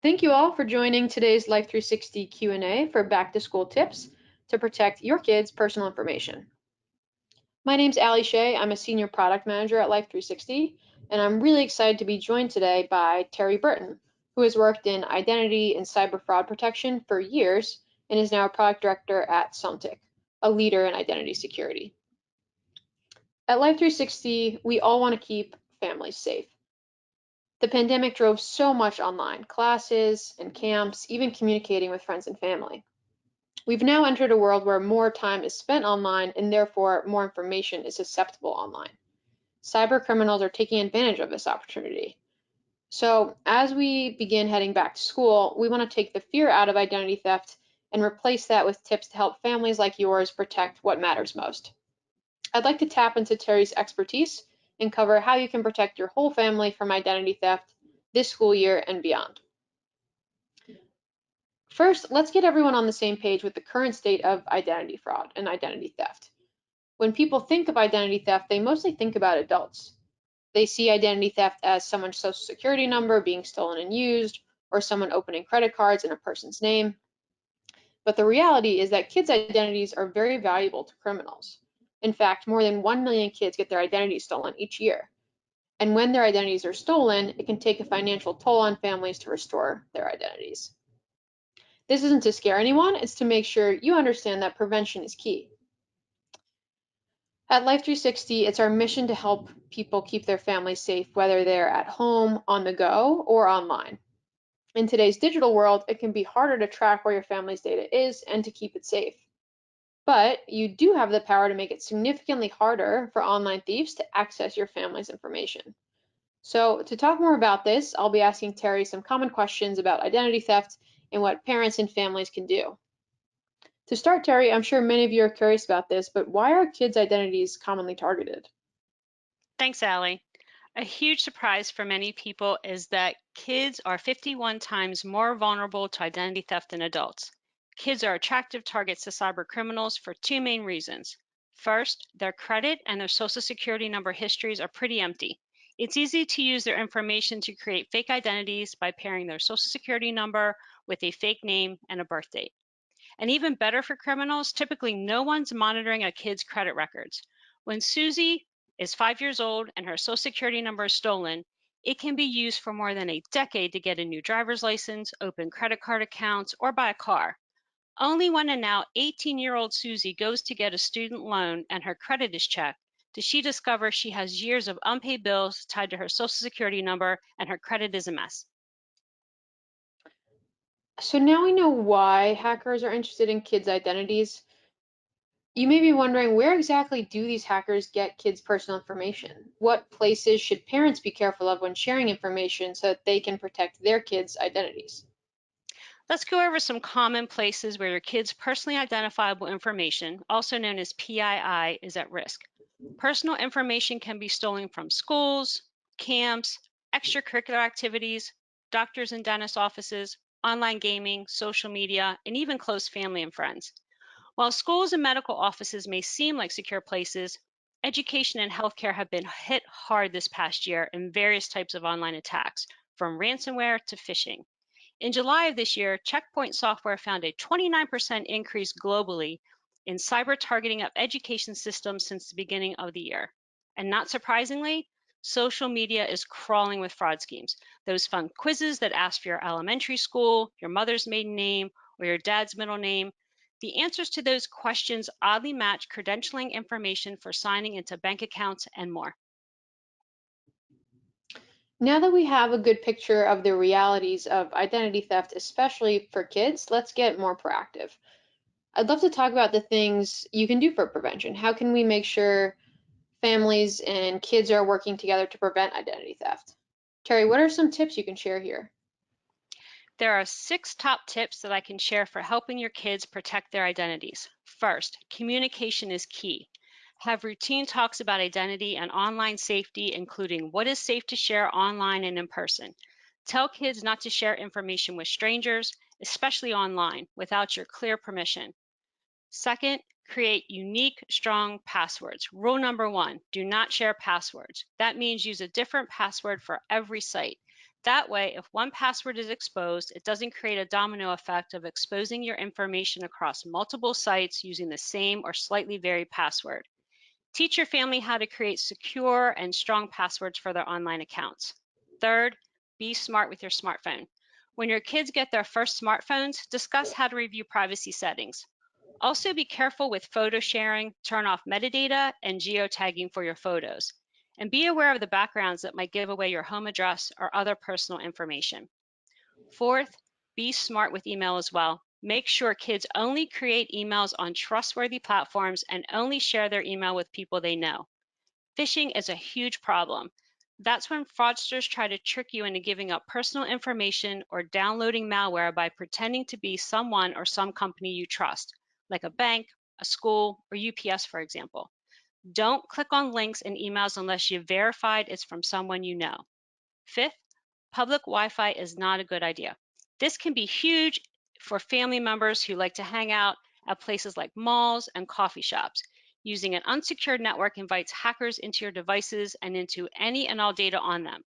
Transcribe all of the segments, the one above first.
Thank you all for joining today's Life360 Q&A for back to school tips to protect your kids' personal information. My name's Allie Shea. I'm a senior product manager at Life360, and I'm really excited to be joined today by Terry Burton, who has worked in identity and cyber fraud protection for years and is now a product director at Sontiq, a leader in identity security. At Life360, we all want to keep families safe. The pandemic drove so much online, classes and camps, even communicating with friends and family. We've now entered a world where more time is spent online and therefore more information is susceptible online. Cyber criminals are taking advantage of this opportunity. So, as we begin heading back to school, we want to take the fear out of identity theft and replace that with tips to help families like yours protect what matters most. I'd like to tap into Terry's expertise and cover how you can protect your whole family from identity theft this school year and beyond. First, let's get everyone on the same page with the current state of identity fraud and identity theft. When people think of identity theft, they mostly think about adults. They see identity theft as someone's social security number being stolen and used, or someone opening credit cards in a person's name. But the reality is that kids' identities are very valuable to criminals. In fact, more than 1 million kids get their identities stolen each year. And when their identities are stolen, it can take a financial toll on families to restore their identities. This isn't to scare anyone, it's to make sure you understand that prevention is key. At Life360, it's our mission to help people keep their families safe, whether they're at home, on the go, or online. In today's digital world, it can be harder to track where your family's data is and to keep it safe. But you do have the power to make it significantly harder for online thieves to access your family's information. So, to talk more about this, I'll be asking Terry some common questions about identity theft and what parents and families can do. To start, Terry, I'm sure many of you are curious about this, but why are kids' identities commonly targeted? Thanks, Allie. A huge surprise for many people is that kids are 51 times more vulnerable to identity theft than adults. Kids are attractive targets to cyber criminals for two main reasons. First, their credit and their social security number histories are pretty empty. It's easy to use their information to create fake identities by pairing their social security number with a fake name and a birth date. And even better for criminals, typically no one's monitoring a kid's credit records. When Susie is 5 years old and her social security number is stolen, it can be used for more than a decade to get a new driver's license, open credit card accounts, or buy a car. Only when a now 18-year-old Susie goes to get a student loan and her credit is checked does she discover she has years of unpaid bills tied to her social security number and her credit is a mess. So now we know why hackers are interested in kids' identities. You may be wondering, where exactly do these hackers get kids' personal information? What places should parents be careful of when sharing information so that they can protect their kids' identities? Let's go over some common places where your kid's personally identifiable information, also known as PII, is at risk. Personal information can be stolen from schools, camps, extracurricular activities, doctors and dentist offices, online gaming, social media, and even close family and friends. While schools and medical offices may seem like secure places, education and healthcare have been hit hard this past year in various types of online attacks, from ransomware to phishing. In July of this year, Checkpoint Software found a 29% increase globally in cyber targeting of education systems since the beginning of the year. And not surprisingly, social media is crawling with fraud schemes. Those fun quizzes that ask for your elementary school, your mother's maiden name, or your dad's middle name. The answers to those questions oddly match credentialing information for signing into bank accounts and more. Now that we have a good picture of the realities of identity theft, especially for kids, let's get more proactive. I'd love to talk about the things you can do for prevention. How can we make sure families and kids are working together to prevent identity theft? Terry, what are some tips you can share here? There are 6 top tips that I can share for helping your kids protect their identities. First, communication is key. Have routine talks about identity and online safety, including what is safe to share online and in person. Tell kids not to share information with strangers, especially online, without your clear permission. Second, create unique, strong passwords. Rule number 1, do not share passwords. That means use a different password for every site. That way, if one password is exposed, it doesn't create a domino effect of exposing your information across multiple sites using the same or slightly varied password. Teach your family how to create secure and strong passwords for their online accounts. Third, be smart with your smartphone. When your kids get their first smartphones, discuss how to review privacy settings. Also, be careful with photo sharing, turn off metadata and geotagging for your photos. And be aware of the backgrounds that might give away your home address or other personal information. Fourth, be smart with email as well. Make sure kids only create emails on trustworthy platforms and only share their email with people they know. Phishing is a huge problem. That's when fraudsters try to trick you into giving up personal information or downloading malware by pretending to be someone or some company you trust, like a bank, a school, or UPS, for example. Don't click on links in emails unless you've verified it's from someone you know. Fifth, public Wi-Fi is not a good idea. This can be huge for family members who like to hang out at places like malls and coffee shops. Using an unsecured network invites hackers into your devices and into any and all data on them.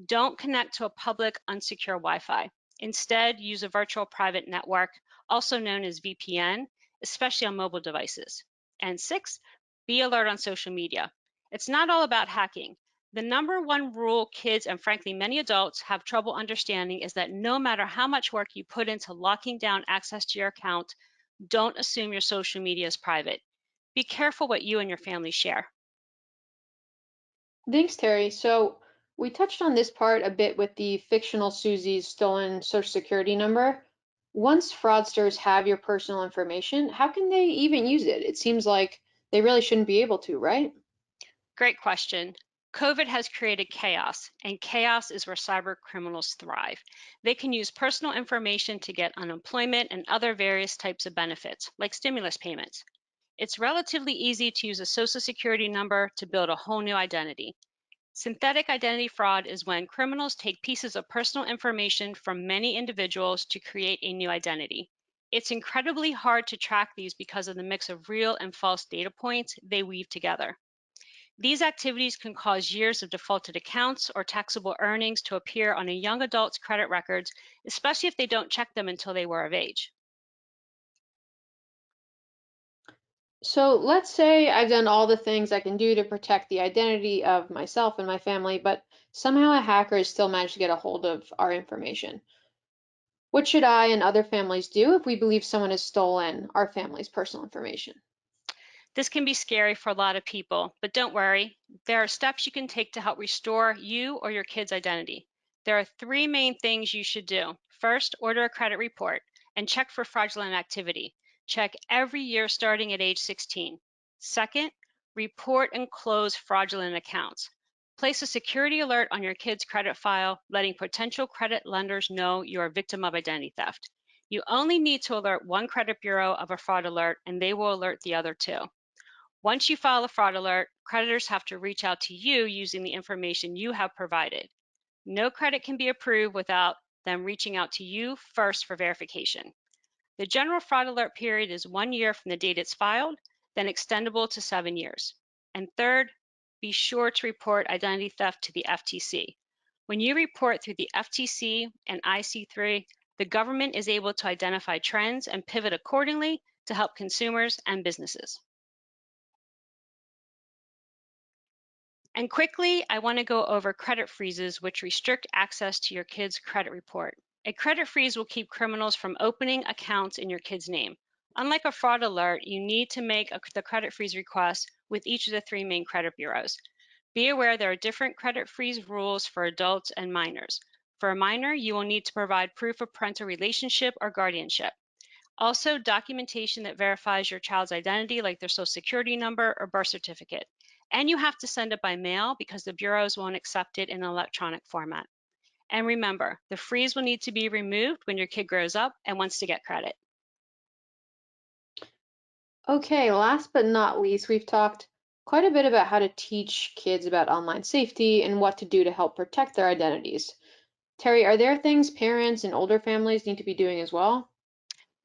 Don't connect to a public unsecure Wi-Fi. Instead, use a virtual private network, also known as VPN, especially on mobile devices. And six, be alert on social media. It's not all about hacking. The number one rule kids and frankly many adults have trouble understanding is that no matter how much work you put into locking down access to your account, don't assume your social media is private. Be careful what you and your family share. Thanks, Terry. So we touched on this part a bit with the fictional Susie's stolen social security number. Once fraudsters have your personal information, how can they even use it? It seems like they really shouldn't be able to, right? Great question. COVID has created chaos, and chaos is where cyber criminals thrive. They can use personal information to get unemployment and other various types of benefits, like stimulus payments. It's relatively easy to use a social security number to build a whole new identity. Synthetic identity fraud is when criminals take pieces of personal information from many individuals to create a new identity. It's incredibly hard to track these because of the mix of real and false data points they weave together. These activities can cause years of defaulted accounts or taxable earnings to appear on a young adult's credit records, especially if they don't check them until they were of age. So let's say I've done all the things I can do to protect the identity of myself and my family, but somehow a hacker has still managed to get a hold of our information. What should I and other families do if we believe someone has stolen our family's personal information? This can be scary for a lot of people, but don't worry. There are steps you can take to help restore you or your kid's identity. There are three main things you should do. First, order a credit report and check for fraudulent activity. Check every year starting at age 16. Second, report and close fraudulent accounts. Place a security alert on your kid's credit file, letting potential credit lenders know you are a victim of identity theft. You only need to alert one credit bureau of a fraud alert, and they will alert the other two. Once you file a fraud alert, creditors have to reach out to you using the information you have provided. No credit can be approved without them reaching out to you first for verification. The general fraud alert period is 1 year from the date it's filed, then extendable to 7 years. And third, be sure to report identity theft to the FTC. When you report through the FTC and IC3, the government is able to identify trends and pivot accordingly to help consumers and businesses. And quickly, I want to go over credit freezes, which restrict access to your kid's credit report. A credit freeze will keep criminals from opening accounts in your kid's name. Unlike a fraud alert, you need to make the credit freeze request with each of the three main credit bureaus. Be aware there are different credit freeze rules for adults and minors. For a minor, you will need to provide proof of parental relationship or guardianship. Also, documentation that verifies your child's identity, like their social security number or birth certificate. And you have to send it by mail because the bureaus won't accept it in an electronic format. And remember, the freeze will need to be removed when your kid grows up and wants to get credit. Okay, last but not least, we've talked quite a bit about how to teach kids about online safety and what to do to help protect their identities. Terry, are there things parents and older families need to be doing as well?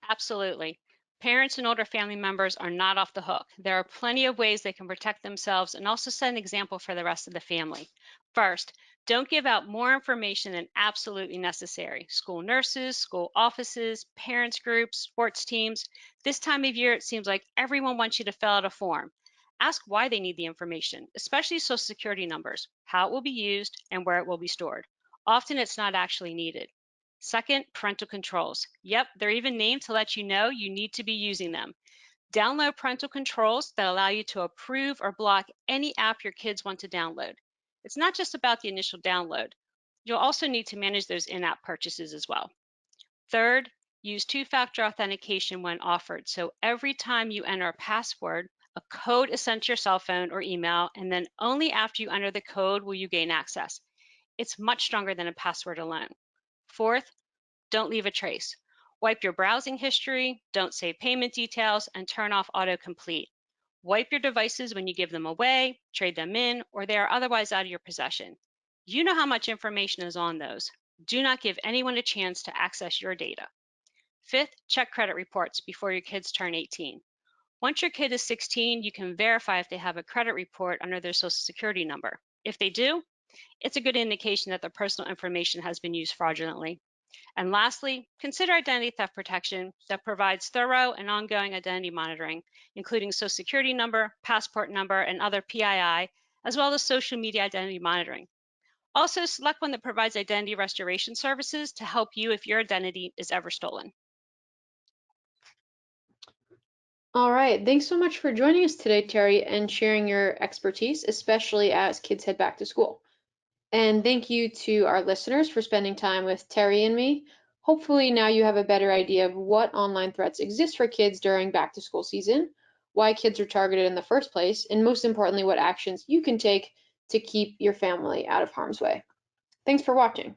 Absolutely. Parents and older family members are not off the hook. There are plenty of ways they can protect themselves and also set an example for the rest of the family. First, don't give out more information than absolutely necessary. School nurses, school offices, parents groups, sports teams. This time of year, it seems like everyone wants you to fill out a form. Ask why they need the information, especially Social Security numbers, how it will be used, and where it will be stored. Often it's not actually needed. Second, parental controls. Yep, they're even named to let you know you need to be using them. Download parental controls that allow you to approve or block any app your kids want to download. It's not just about the initial download. You'll also need to manage those in-app purchases as well. Third, use two-factor authentication when offered. So every time you enter a password, a code is sent to your cell phone or email, and then only after you enter the code will you gain access. It's much stronger than a password alone. Fourth, don't leave a trace. Wipe your browsing history, don't save payment details, and turn off autocomplete. Wipe your devices when you give them away, trade them in, or they are otherwise out of your possession. You know how much information is on those. Do not give anyone a chance to access your data. Fifth, check credit reports before your kids turn 18. Once your kid is 16, you can verify if they have a credit report under their Social Security number. If they do, it's a good indication that their personal information has been used fraudulently. And lastly, consider identity theft protection that provides thorough and ongoing identity monitoring, including Social Security number, passport number, and other PII, as well as social media identity monitoring. Also, select one that provides identity restoration services to help you if your identity is ever stolen. All right. Thanks so much for joining us today, Terry, and sharing your expertise, especially as kids head back to school. And thank you to our listeners for spending time with Terry and me. Hopefully now you have a better idea of what online threats exist for kids during back to school season, why kids are targeted in the first place, and most importantly, what actions you can take to keep your family out of harm's way. Thanks for watching.